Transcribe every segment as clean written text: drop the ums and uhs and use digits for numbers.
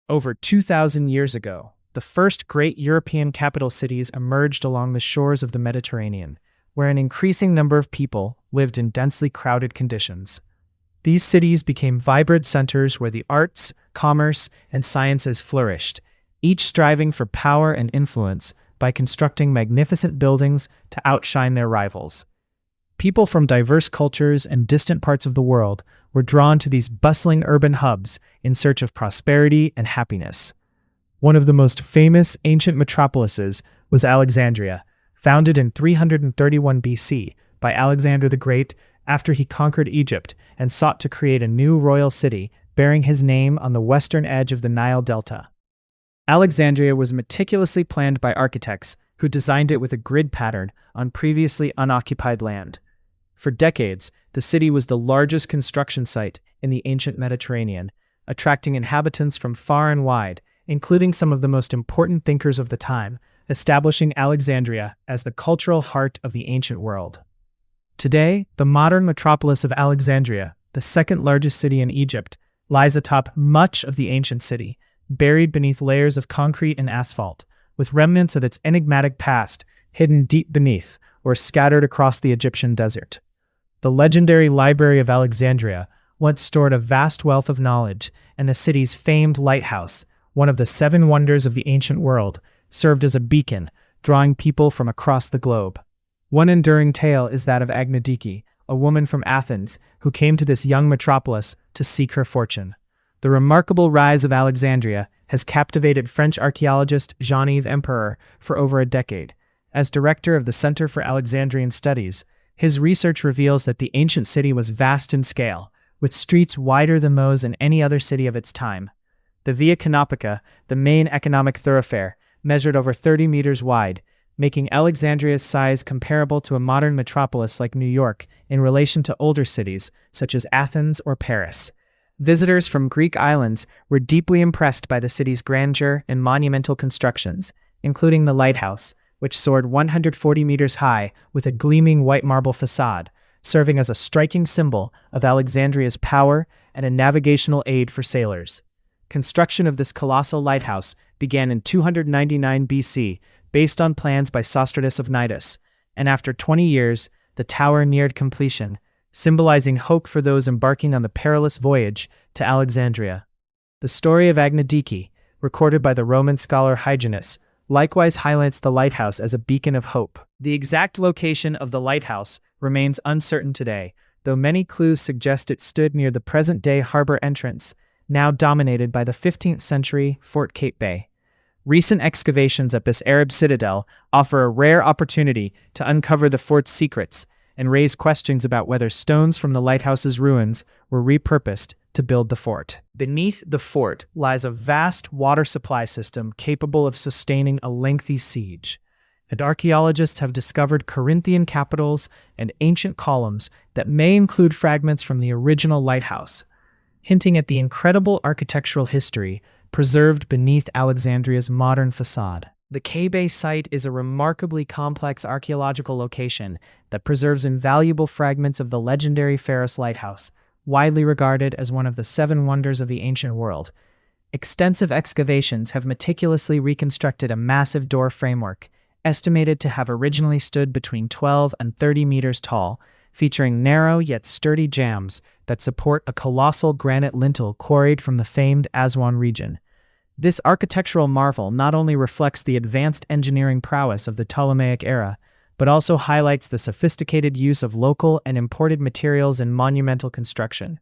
Over 2,000 years ago, the first great European capital cities emerged along the shores of the Mediterranean, where an increasing number of people lived in densely crowded conditions. These cities became vibrant centers where the arts, commerce, and sciences flourished, each striving for power and influence by constructing magnificent buildings to outshine their rivals. People from diverse cultures and distant parts of the world were drawn to these bustling urban hubs in search of prosperity and happiness. One of the most famous ancient metropolises was Alexandria, founded in 331 BC by Alexander the Great after he conquered Egypt and sought to create a new royal city bearing his name on the western edge of the Nile Delta. Alexandria was meticulously planned by architects who designed it with a grid pattern on previously unoccupied land. For decades, the city was the largest construction site in the ancient Mediterranean, attracting inhabitants from far and wide, including some of the most important thinkers of the time, establishing Alexandria as the cultural heart of the ancient world. Today, the modern metropolis of Alexandria, the second largest city in Egypt, lies atop much of the ancient city, buried beneath layers of concrete and asphalt, with remnants of its enigmatic past hidden deep beneath or scattered across the Egyptian desert. The legendary Library of Alexandria once stored a vast wealth of knowledge, and the city's famed lighthouse, one of the seven wonders of the ancient world, served as a beacon, drawing people from across the globe. One enduring tale is that of Agnodiki, a woman from Athens who came to this young metropolis to seek her fortune. The remarkable rise of Alexandria has captivated French archaeologist Jean-Yves Empereur for over a decade. As director of the Center for Alexandrian Studies, his research reveals that the ancient city was vast in scale, with streets wider than those in any other city of its time. The Via Canopica, the main economic thoroughfare, measured over 30 meters wide, making Alexandria's size comparable to a modern metropolis like New York in relation to older cities such as Athens or Paris. Visitors from Greek islands were deeply impressed by the city's grandeur and monumental constructions, including the lighthouse, which soared 140 meters high with a gleaming white marble facade, serving as a striking symbol of Alexandria's power and a navigational aid for sailors. Construction of this colossal lighthouse began in 299 BC, based on plans by Sostratus of Cnidus, and after 20 years, the tower neared completion, symbolizing hope for those embarking on the perilous voyage to Alexandria. The story of Agnodiki, recorded by the Roman scholar Hyginus, likewise highlights the lighthouse as a beacon of hope. The exact location of the lighthouse remains uncertain today, though many clues suggest it stood near the present-day harbor entrance, now dominated by the 15th century Fort Cape Bay. Recent excavations at this Arab citadel offer a rare opportunity to uncover the fort's secrets and raise questions about whether stones from the lighthouse's ruins were repurposed to build the fort. Beneath the fort lies a vast water supply system capable of sustaining a lengthy siege, and archaeologists have discovered Corinthian capitals and ancient columns that may include fragments from the original lighthouse, hinting at the incredible architectural history preserved beneath Alexandria's modern facade. The Cape Bay site is a remarkably complex archaeological location that preserves invaluable fragments of the legendary Pharos Lighthouse, widely regarded as one of the seven wonders of the ancient world. Extensive excavations have meticulously reconstructed a massive door framework, estimated to have originally stood between 12 and 30 meters tall, featuring narrow yet sturdy jambs that support a colossal granite lintel quarried from the famed Aswan region. This architectural marvel not only reflects the advanced engineering prowess of the Ptolemaic era, but also highlights the sophisticated use of local and imported materials in monumental construction.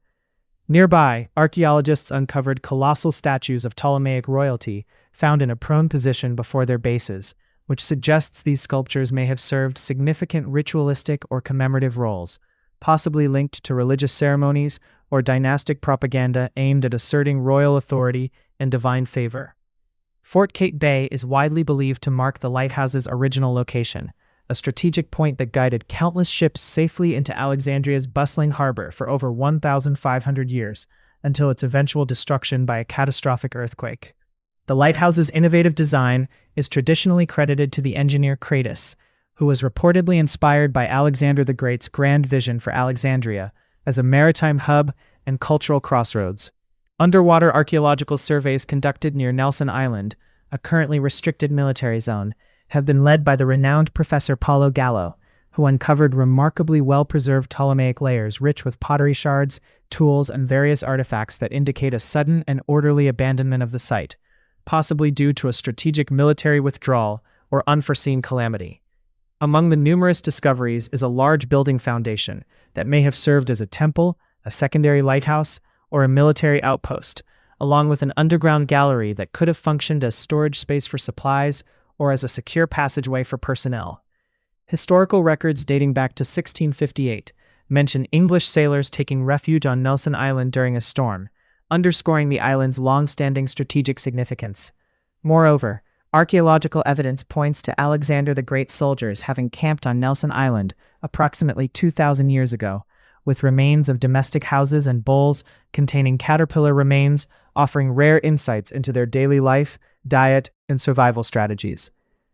Nearby, archaeologists uncovered colossal statues of Ptolemaic royalty found in a prone position before their bases, which suggests these sculptures may have served significant ritualistic or commemorative roles, possibly linked to religious ceremonies or dynastic propaganda aimed at asserting royal authority and divine favor. Fort Cape Bay is widely believed to mark the lighthouse's original location, a strategic point that guided countless ships safely into Alexandria's bustling harbor for over 1,500 years, until its eventual destruction by a catastrophic earthquake. The lighthouse's innovative design is traditionally credited to the engineer Crates, who was reportedly inspired by Alexander the Great's grand vision for Alexandria as a maritime hub and cultural crossroads. Underwater archaeological surveys conducted near Nelson Island, a currently restricted military zone, have been led by the renowned Professor Paulo Gallo, who uncovered remarkably well-preserved Ptolemaic layers rich with pottery shards, tools, and various artifacts that indicate a sudden and orderly abandonment of the site, possibly due to a strategic military withdrawal or unforeseen calamity. Among the numerous discoveries is a large building foundation that may have served as a temple, a secondary lighthouse, or a military outpost, along with an underground gallery that could have functioned as storage space for supplies or as a secure passageway for personnel. Historical records dating back to 1658 mention English sailors taking refuge on Nelson Island during a storm, underscoring the island's long-standing strategic significance. Moreover, archaeological evidence points to Alexander the Great's soldiers having camped on Nelson Island approximately 2,000 years ago, with remains of domestic houses and bowls containing caterpillar remains offering rare insights into their daily life, diet, and survival strategies.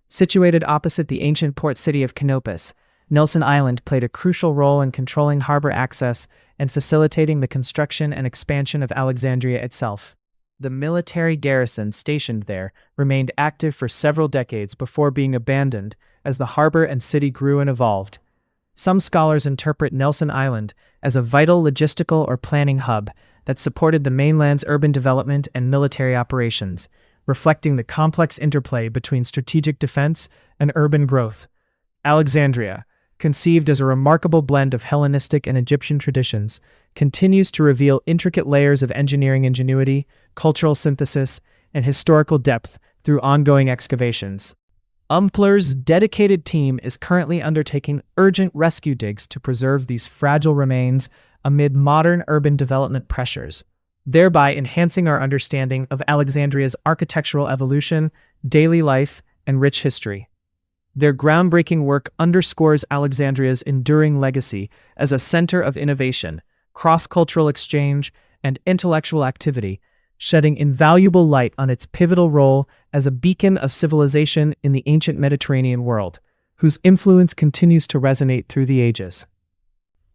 Situated opposite the ancient port city of Canopus, Nelson Island played a crucial role in controlling harbor access and facilitating the construction and expansion of Alexandria itself. The military garrison stationed there remained active for several decades before being abandoned as the harbor and city grew and evolved. Some scholars interpret Nelson Island as a vital logistical or planning hub that supported the mainland's urban development and military operations, reflecting the complex interplay between strategic defense and urban growth. Alexandria, conceived as a remarkable blend of Hellenistic and Egyptian traditions, continues to reveal intricate layers of engineering ingenuity, cultural synthesis, and historical depth through ongoing excavations. UMPLR's dedicated team is currently undertaking urgent rescue digs to preserve these fragile remains amid modern urban development pressures, thereby enhancing our understanding of Alexandria's architectural evolution, daily life, and rich history. Their groundbreaking work underscores Alexandria's enduring legacy as a center of innovation, cross-cultural exchange, and intellectual activity, shedding invaluable light on its pivotal role as a beacon of civilization in the ancient Mediterranean world, whose influence continues to resonate through the ages.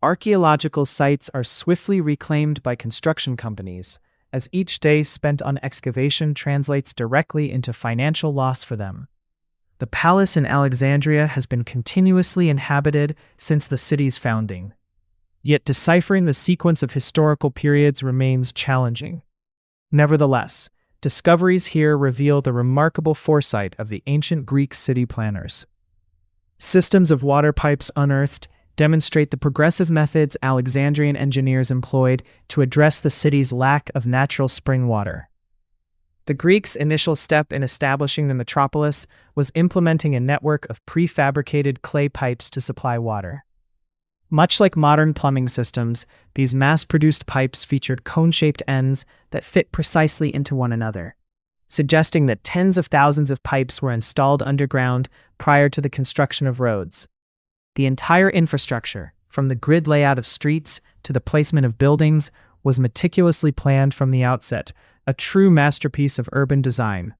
Archaeological sites are swiftly reclaimed by construction companies, as each day spent on excavation translates directly into financial loss for them. The palace in Alexandria has been continuously inhabited since the city's founding. Yet deciphering the sequence of historical periods remains challenging. Nevertheless, discoveries here reveal the remarkable foresight of the ancient Greek city planners. Systems of water pipes unearthed demonstrate the progressive methods Alexandrian engineers employed to address the city's lack of natural spring water. The Greeks' initial step in establishing the metropolis was implementing a network of prefabricated clay pipes to supply water. Much like modern plumbing systems, these mass-produced pipes featured cone-shaped ends that fit precisely into one another, suggesting that tens of thousands of pipes were installed underground prior to the construction of roads. The entire infrastructure, from the grid layout of streets to the placement of buildings, was meticulously planned from the outset, a true masterpiece of urban design.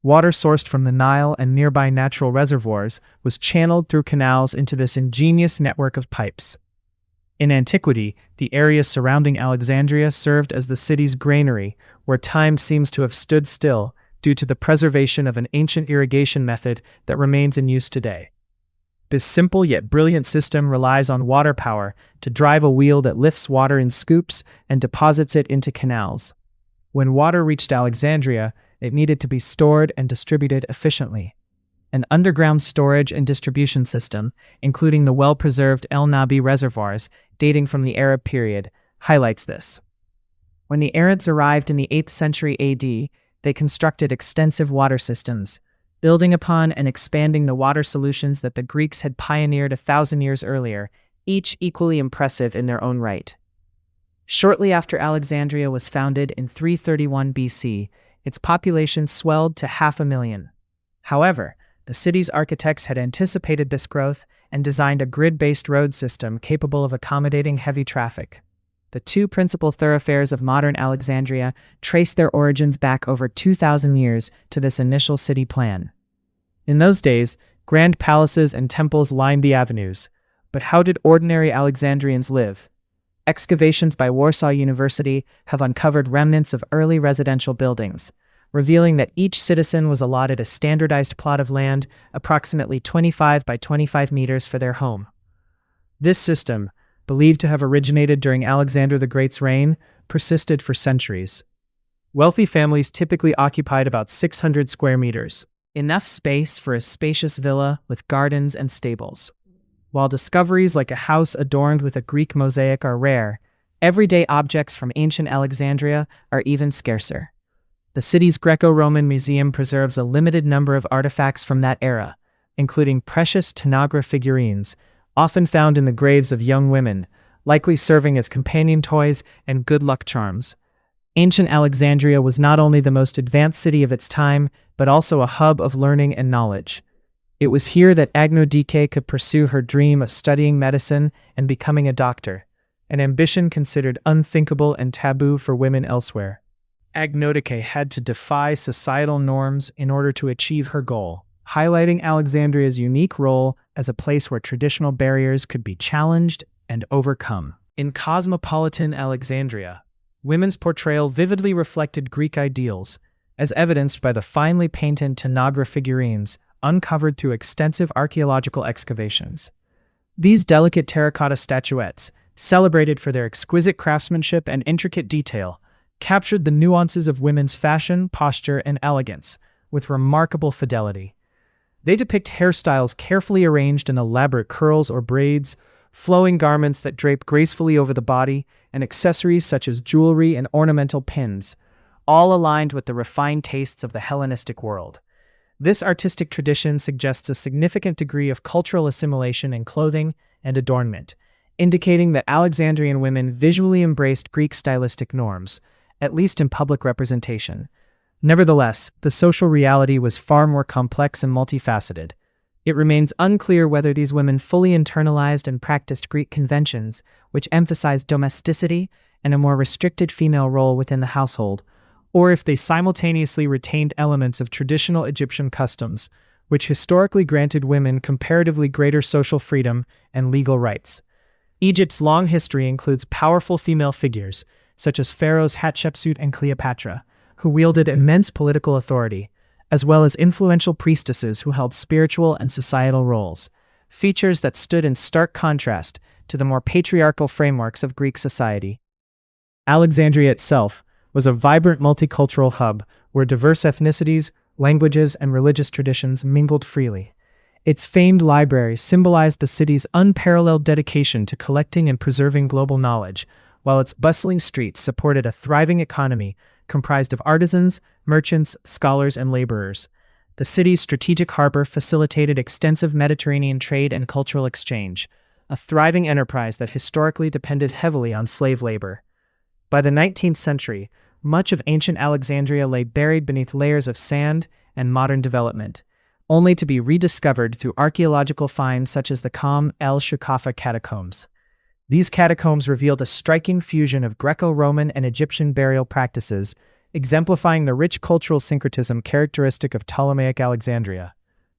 Water sourced from the Nile and nearby natural reservoirs was channeled through canals into this ingenious network of pipes. In antiquity, the area surrounding Alexandria served as the city's granary, where time seems to have stood still due to the preservation of an ancient irrigation method that remains in use today. This simple yet brilliant system relies on water power to drive a wheel that lifts water in scoops and deposits it into canals. When water reached Alexandria, it needed to be stored and distributed efficiently. An underground storage and distribution system, including the well-preserved El Nabi reservoirs dating from the Arab period, highlights this. When the Arabs arrived in the 8th century AD, they constructed extensive water systems, building upon and expanding the water solutions that the Greeks had pioneered 1,000 years earlier, each equally impressive in their own right. Shortly after Alexandria was founded in 331 BC, its population swelled to 500,000. However, the city's architects had anticipated this growth and designed a grid-based road system capable of accommodating heavy traffic. The two principal thoroughfares of modern Alexandria trace their origins back over 2,000 years to this initial city plan. In those days, grand palaces and temples lined the avenues, but how did ordinary Alexandrians live? Excavations by Warsaw University have uncovered remnants of early residential buildings, revealing that each citizen was allotted a standardized plot of land approximately 25 by 25 meters for their home. This system, believed to have originated during Alexander the Great's reign, persisted for centuries. Wealthy families typically occupied about 600 square meters, enough space for a spacious villa with gardens and stables. While discoveries like a house adorned with a Greek mosaic are rare, everyday objects from ancient Alexandria are even scarcer. The city's Greco-Roman museum preserves a limited number of artifacts from that era, including precious Tanagra figurines, often found in the graves of young women, likely serving as companion toys and good luck charms. Ancient Alexandria was not only the most advanced city of its time, but also a hub of learning and knowledge. It was here that Agnodiki could pursue her dream of studying medicine and becoming a doctor, an ambition considered unthinkable and taboo for women elsewhere. Agnodiki had to defy societal norms in order to achieve her goal, highlighting Alexandria's unique role as a place where traditional barriers could be challenged and overcome. In cosmopolitan Alexandria, women's portrayal vividly reflected Greek ideals, as evidenced by the finely painted Tanagra figurines uncovered through extensive archaeological excavations. These delicate terracotta statuettes, celebrated for their exquisite craftsmanship and intricate detail, captured the nuances of women's fashion, posture, and elegance with remarkable fidelity. They depict hairstyles carefully arranged in elaborate curls or braids, flowing garments that drape gracefully over the body, and accessories such as jewelry and ornamental pins, all aligned with the refined tastes of the Hellenistic world. This artistic tradition suggests a significant degree of cultural assimilation in clothing and adornment, indicating that Alexandrian women visually embraced Greek stylistic norms, at least in public representation. Nevertheless, the social reality was far more complex and multifaceted. It remains unclear whether these women fully internalized and practiced Greek conventions, which emphasized domesticity and a more restricted female role within the household, or if they simultaneously retained elements of traditional Egyptian customs, which historically granted women comparatively greater social freedom and legal rights. Egypt's long history includes powerful female figures, such as pharaohs Hatshepsut and Cleopatra, who wielded immense political authority, as well as influential priestesses who held spiritual and societal roles, features that stood in stark contrast to the more patriarchal frameworks of Greek society. Alexandria itself was a vibrant multicultural hub where diverse ethnicities, languages, and religious traditions mingled freely. Its famed library symbolized the city's unparalleled dedication to collecting and preserving global knowledge, while its bustling streets supported a thriving economy comprised of artisans, merchants, scholars, and laborers. The city's strategic harbor facilitated extensive Mediterranean trade and cultural exchange, a thriving enterprise that historically depended heavily on slave labor. By the 19th century, much of ancient Alexandria lay buried beneath layers of sand and modern development, only to be rediscovered through archaeological finds such as the Qam el-Shukafa catacombs. These catacombs revealed a striking fusion of Greco-Roman and Egyptian burial practices, exemplifying the rich cultural syncretism characteristic of Ptolemaic Alexandria.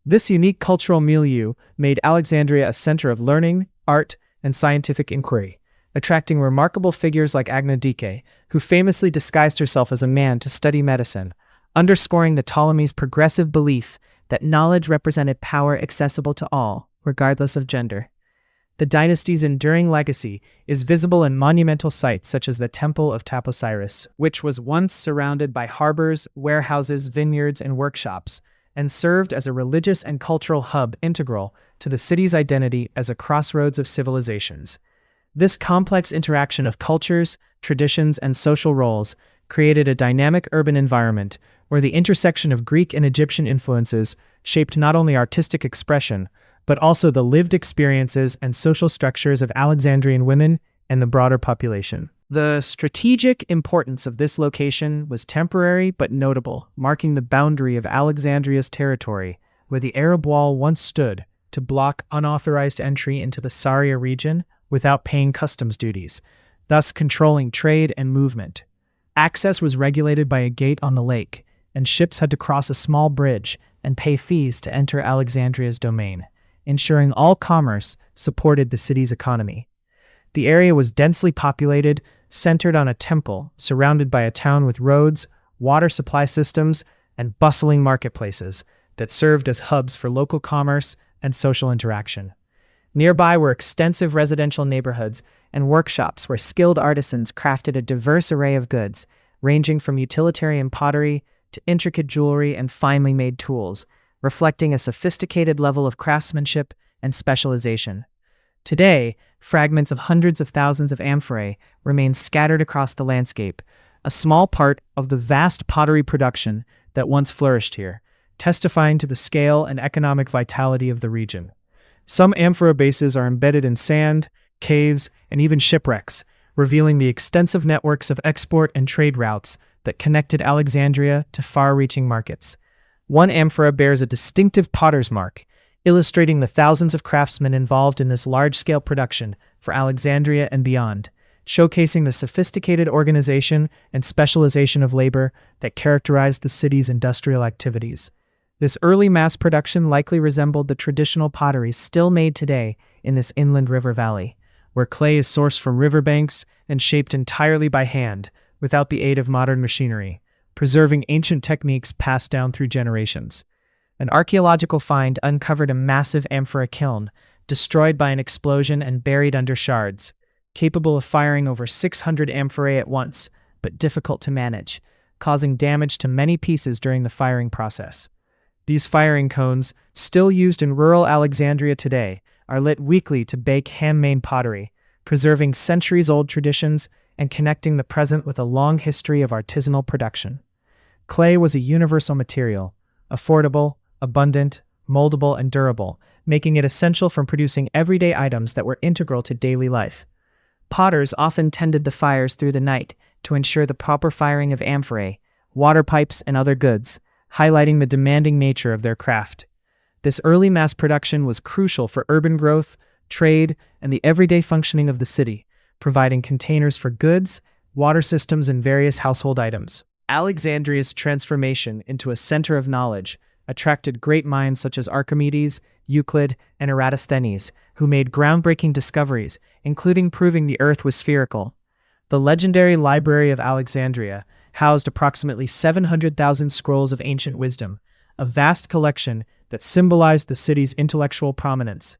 This unique cultural milieu made Alexandria a center of learning, art, and scientific inquiry, attracting remarkable figures like Agnodiki, who famously disguised herself as a man to study medicine, underscoring the Ptolemies' progressive belief that knowledge represented power accessible to all, regardless of gender. The dynasty's enduring legacy is visible in monumental sites such as the Temple of Taposiris, which was once surrounded by harbors, warehouses, vineyards, and workshops, and served as a religious and cultural hub integral to the city's identity as a crossroads of civilizations. This complex interaction of cultures, traditions, and social roles created a dynamic urban environment where the intersection of Greek and Egyptian influences shaped not only artistic expression, but also the lived experiences and social structures of Alexandrian women and the broader population. The strategic importance of this location was temporary but notable, marking the boundary of Alexandria's territory, where the Arab Wall once stood, to block unauthorized entry into the Saria region without paying customs duties, thus controlling trade and movement. Access was regulated by a gate on the lake, and ships had to cross a small bridge and pay fees to enter Alexandria's domain, ensuring all commerce supported the city's economy. The area was densely populated, centered on a temple, surrounded by a town with roads, water supply systems, and bustling marketplaces that served as hubs for local commerce and social interaction. Nearby were extensive residential neighborhoods and workshops where skilled artisans crafted a diverse array of goods, ranging from utilitarian pottery to intricate jewelry and finely made tools, reflecting a sophisticated level of craftsmanship and specialization. Today, fragments of hundreds of thousands of amphorae remain scattered across the landscape, a small part of the vast pottery production that once flourished here, testifying to the scale and economic vitality of the region. Some amphora bases are embedded in sand, caves, and even shipwrecks, revealing the extensive networks of export and trade routes that connected Alexandria to far-reaching markets. One amphora bears a distinctive potter's mark, illustrating the thousands of craftsmen involved in this large-scale production for Alexandria and beyond, showcasing the sophisticated organization and specialization of labor that characterized the city's industrial activities. This early mass production likely resembled the traditional pottery still made today in this inland river valley, where clay is sourced from riverbanks and shaped entirely by hand without the aid of modern machinery, preserving ancient techniques passed down through generations. An archaeological find uncovered a massive amphora kiln, destroyed by an explosion and buried under shards, capable of firing over 600 amphorae at once, but difficult to manage, causing damage to many pieces during the firing process. These firing cones, still used in rural Alexandria today, are lit weekly to bake handmade pottery, preserving centuries-old traditions and connecting the present with a long history of artisanal production. Clay was a universal material, affordable, abundant, moldable, and durable, making it essential for producing everyday items that were integral to daily life. Potters often tended the fires through the night to ensure the proper firing of amphorae, water pipes, and other goods, highlighting the demanding nature of their craft. This early mass production was crucial for urban growth, trade, and the everyday functioning of the city, providing containers for goods, water systems, and various household items. Alexandria's transformation into a center of knowledge attracted great minds such as Archimedes, Euclid, and Eratosthenes, who made groundbreaking discoveries, including proving the Earth was spherical. The legendary Library of Alexandria housed approximately 700,000 scrolls of ancient wisdom, a vast collection that symbolized the city's intellectual prominence.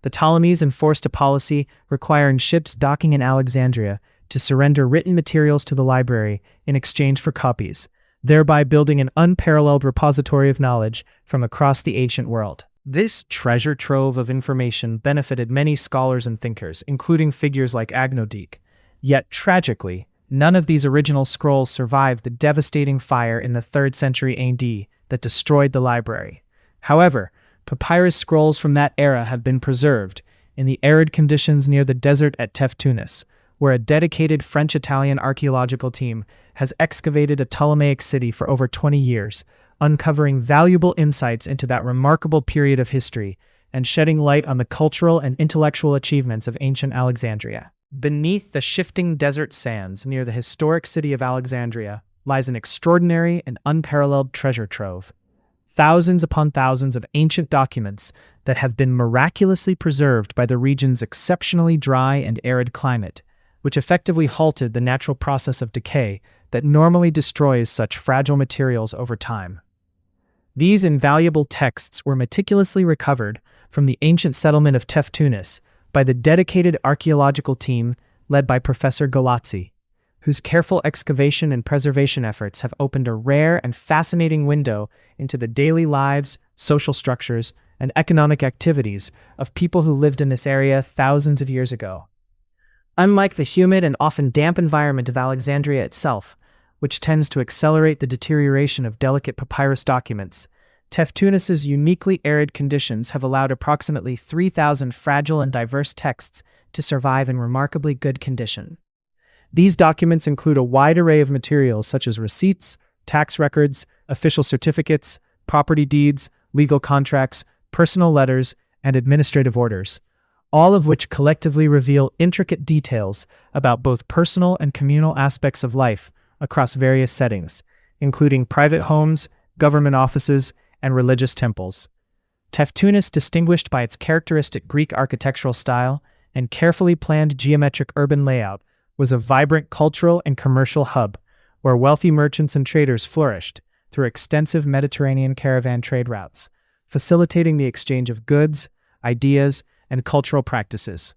The Ptolemies enforced a policy requiring ships docking in Alexandria to surrender written materials to the library in exchange for copies, thereby building an unparalleled repository of knowledge from across the ancient world. This treasure trove of information benefited many scholars and thinkers, including figures like Agnodiki. Yet, tragically, none of these original scrolls survived the devastating fire in the 3rd century AD that destroyed the library. However, papyrus scrolls from that era have been preserved in the arid conditions near the desert at Tunis, where a dedicated French-Italian archaeological team has excavated a Ptolemaic city for over 20 years, uncovering valuable insights into that remarkable period of history and shedding light on the cultural and intellectual achievements of ancient Alexandria. Beneath the shifting desert sands near the historic city of Alexandria lies an extraordinary and unparalleled treasure trove. Thousands upon thousands of ancient documents that have been miraculously preserved by the region's exceptionally dry and arid climate, which effectively halted the natural process of decay that normally destroys such fragile materials over time. These invaluable texts were meticulously recovered from the ancient settlement of Tunis by the dedicated archaeological team led by Professor Galazzi, whose careful excavation and preservation efforts have opened a rare and fascinating window into the daily lives, social structures, and economic activities of people who lived in this area thousands of years ago. Unlike the humid and often damp environment of Alexandria itself, which tends to accelerate the deterioration of delicate papyrus documents, Tunis's uniquely arid conditions have allowed approximately 3,000 fragile and diverse texts to survive in remarkably good condition. These documents include a wide array of materials such as receipts, tax records, official certificates, property deeds, legal contracts, personal letters, and administrative orders, all of which collectively reveal intricate details about both personal and communal aspects of life across various settings, including private homes, government offices, and religious temples. Tunis, distinguished by its characteristic Greek architectural style and carefully planned geometric urban layout was a vibrant cultural and commercial hub where wealthy merchants and traders flourished through extensive Mediterranean caravan trade routes, facilitating the exchange of goods, ideas, and cultural practices.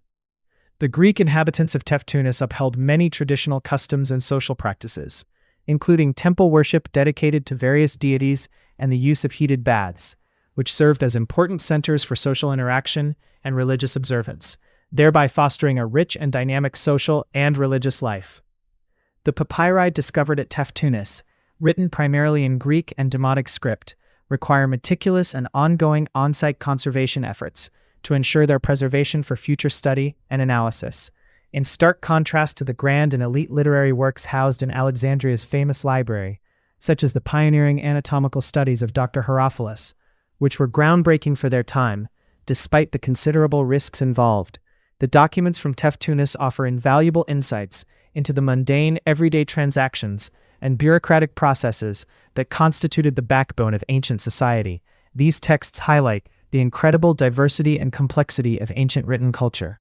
The Greek inhabitants of Teftunis upheld many traditional customs and social practices, including temple worship dedicated to various deities and the use of heated baths, which served as important centers for social interaction and religious observance, thereby fostering a rich and dynamic social and religious life. The papyri discovered at Teftunis, written primarily in Greek and Demotic script, require meticulous and ongoing on-site conservation efforts to ensure their preservation for future study and analysis. In stark contrast to the grand and elite literary works housed in Alexandria's famous library, such as the pioneering anatomical studies of Dr. Herophilus, which were groundbreaking for their time, despite the considerable risks involved, the documents from Teftunis offer invaluable insights into the mundane, everyday transactions and bureaucratic processes that constituted the backbone of ancient society. These texts highlight the incredible diversity and complexity of ancient written culture,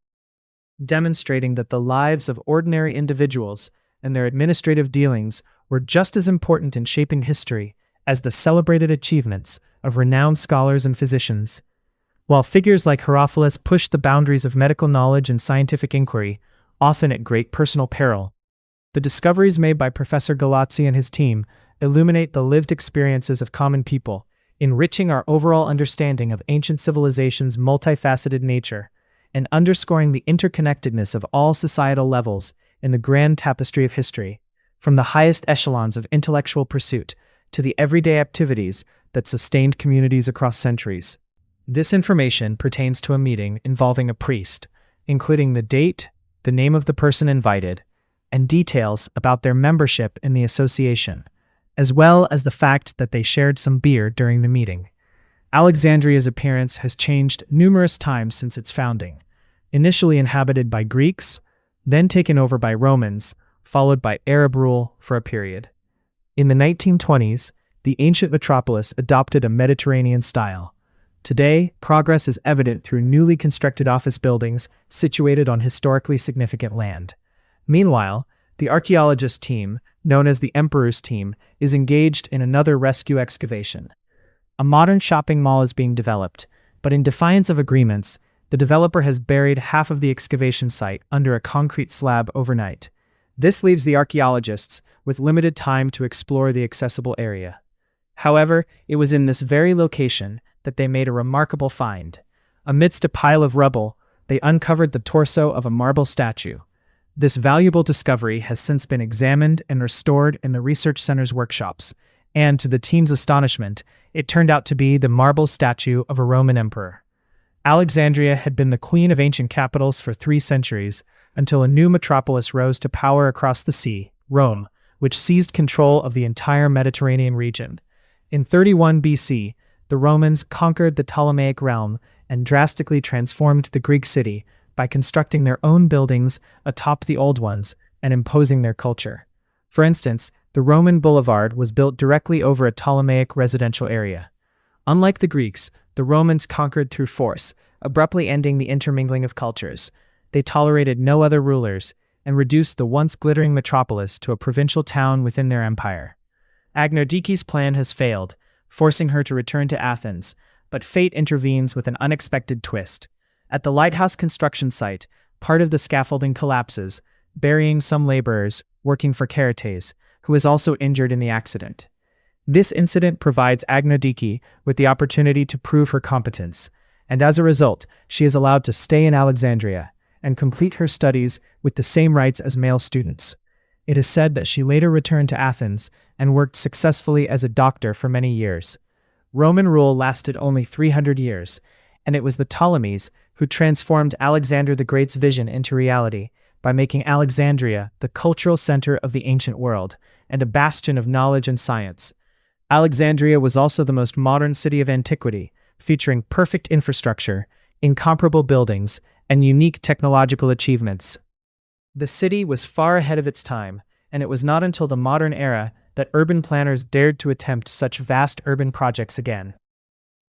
demonstrating that the lives of ordinary individuals and their administrative dealings were just as important in shaping history as the celebrated achievements of renowned scholars and physicians. While figures like Herophilus pushed the boundaries of medical knowledge and scientific inquiry, often at great personal peril, the discoveries made by Professor Galazzi and his team illuminate the lived experiences of common people, enriching our overall understanding of ancient civilization's multifaceted nature and underscoring the interconnectedness of all societal levels in the grand tapestry of history, from the highest echelons of intellectual pursuit to the everyday activities that sustained communities across centuries. This information pertains to a meeting involving a priest, including the date, the name of the person invited, and details about their membership in the association, as well as the fact that they shared some beer during the meeting. Alexandria's appearance has changed numerous times since its founding, initially inhabited by Greeks, then taken over by Romans, followed by Arab rule for a period. In the 1920s, the ancient metropolis adopted a Mediterranean style. Today, progress is evident through newly constructed office buildings situated on historically significant land. Meanwhile, the archaeologist team, known as the Emperor's Team, is engaged in another rescue excavation. A modern shopping mall is being developed, but in defiance of agreements, the developer has buried half of the excavation site under a concrete slab overnight. This leaves the archaeologists with limited time to explore the accessible area. However, it was in this very location that they made a remarkable find. Amidst a pile of rubble, they uncovered the torso of a marble statue. This valuable discovery has since been examined and restored in the research center's workshops, and to the team's astonishment, it turned out to be the marble statue of a Roman emperor. Alexandria had been the queen of ancient capitals for 3 centuries, until a new metropolis rose to power across the sea, Rome, which seized control of the entire Mediterranean region. In 31 BC, the Romans conquered the Ptolemaic realm and drastically transformed the Greek city by constructing their own buildings atop the old ones and imposing their culture. For instance, the Roman Boulevard was built directly over a Ptolemaic residential area. Unlike the Greeks, the Romans conquered through force, abruptly ending the intermingling of cultures. They tolerated no other rulers and reduced the once glittering metropolis to a provincial town within their empire. Agnodiki's plan has failed, forcing her to return to Athens, but fate intervenes with an unexpected twist. At the lighthouse construction site, part of the scaffolding collapses, burying some laborers working for Charites, who is also injured in the accident. This incident provides Agnodiki with the opportunity to prove her competence, and as a result, she is allowed to stay in Alexandria and complete her studies with the same rights as male students. It is said that she later returned to Athens and worked successfully as a doctor for many years. Roman rule lasted only 300 years, and it was the Ptolemies who transformed Alexander the Great's vision into reality by making Alexandria the cultural center of the ancient world and a bastion of knowledge and science. Alexandria was also the most modern city of antiquity, featuring perfect infrastructure, incomparable buildings, and unique technological achievements. The city was far ahead of its time, and it was not until the modern era that urban planners dared to attempt such vast urban projects again.